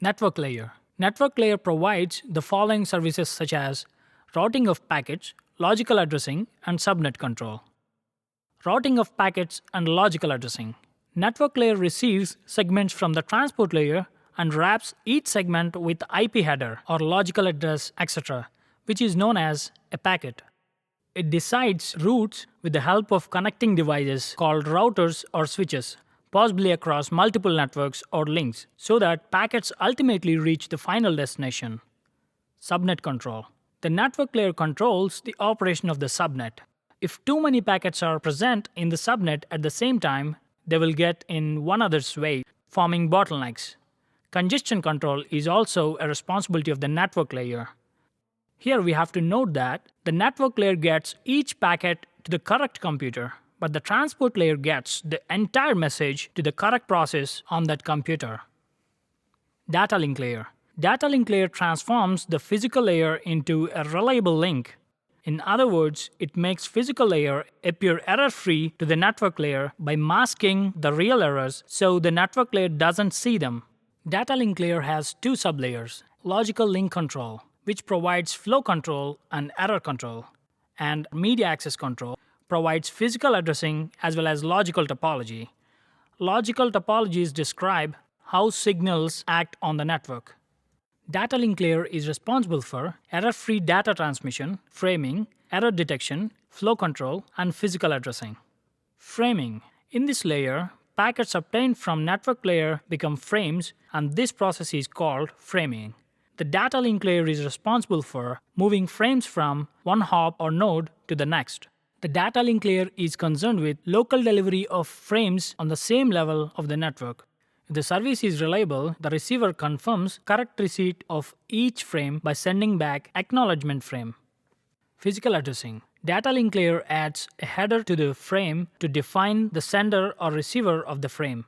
Network layer. Network layer provides the following services such as routing of packets, logical addressing, and subnet control. Routing of packets and logical addressing. Network layer receives segments from the transport layer and wraps each segment with IP header or logical address, etc., which is known as a packet. It decides routes with the help of connecting devices called routers or switches, possibly across multiple networks or links, so that packets ultimately reach the final destination. Subnet control. The network layer controls the operation of the subnet. If too many packets are present in the subnet at the same time, they will get in one another's way, forming bottlenecks. Congestion control is also a responsibility of the network layer. Here we have to note that the network layer gets each packet to the correct computer, but the transport layer gets the entire message to the correct process on that computer. Data link layer. Data link layer transforms the physical layer into a reliable link. In other words, it makes physical layer appear error-free to the network layer by masking the real errors so the network layer doesn't see them. Data link layer has two sublayers: logical link control, which provides flow control and error control, and media access control provides physical addressing as well as logical topology. Logical topologies describe how signals act on the network. Data link layer is responsible for error-free data transmission, framing, error detection, flow control, and physical addressing. Framing. In this layer, packets obtained from network layer become frames, and this process is called framing. The data link layer is responsible for moving frames from one hop or node to the next. The data link layer is concerned with local delivery of frames on the same level of the network. If the service is reliable, the receiver confirms correct receipt of each frame by sending back acknowledgement frame. Physical addressing. Data link layer adds a header to the frame to define the sender or receiver of the frame.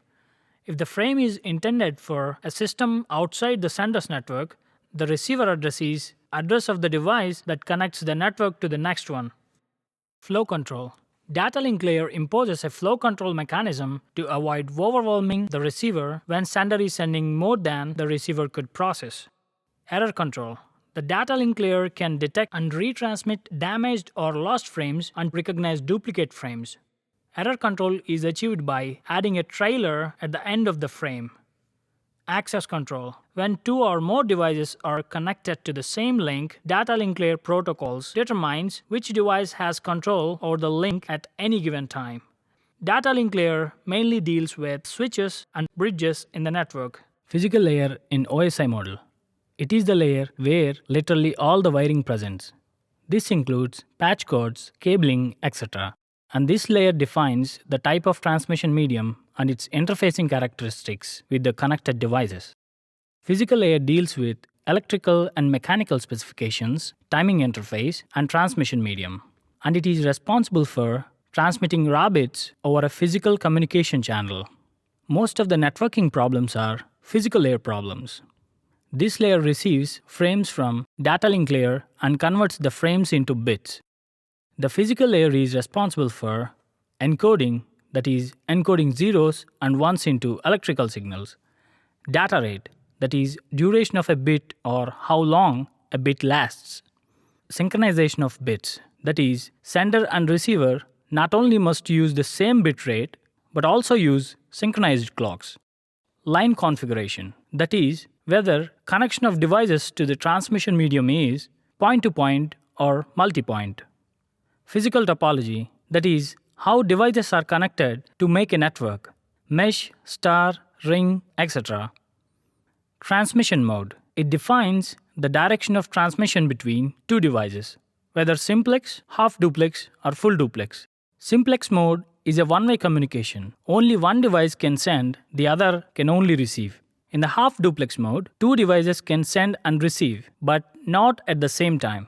If the frame is intended for a system outside the sender's network, the receiver address is address of the device that connects the network to the next one. Flow control. Data link layer imposes a flow control mechanism to avoid overwhelming the receiver when sender is sending more than the receiver could process. Error control. The data link layer can detect and retransmit damaged or lost frames and recognize duplicate frames. Error control is achieved by adding a trailer at the end of the frame. Access control. When two or more devices are connected to the same link, data link layer protocols determines which device has control over the link at any given time. Data link layer mainly deals with switches and bridges in the network. Physical layer in OSI model. It is the layer where literally all the wiring presents. This includes patch cords, cabling, etc. And this layer defines the type of transmission medium and its interfacing characteristics with the connected devices. Physical layer deals with electrical and mechanical specifications, timing interface, and transmission medium. And it is responsible for transmitting raw bits over a physical communication channel. Most of the networking problems are physical layer problems. This layer receives frames from data link layer and converts the frames into bits. The physical layer is responsible for encoding, that is, encoding zeros and ones into electrical signals. Data rate, that is, duration of a bit or how long a bit lasts. Synchronization of bits, that is, sender and receiver not only must use the same bit rate, but also use synchronized clocks. Line configuration, that is, whether connection of devices to the transmission medium is point-to-point or multi-point. Physical topology, that is, how devices are connected to make a network, mesh, star, ring, etc. Transmission mode, it defines the direction of transmission between two devices, whether simplex, half duplex, or full duplex. Simplex mode is a one-way communication. Only one device can send, the other can only receive. In the half duplex mode, two devices can send and receive, but not at the same time.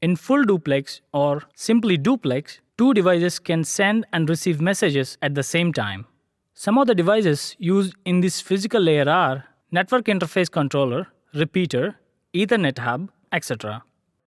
In full duplex or simply duplex, two devices can send and receive messages at the same time. Some of the devices used in this physical layer are network interface controller, repeater, Ethernet hub, etc.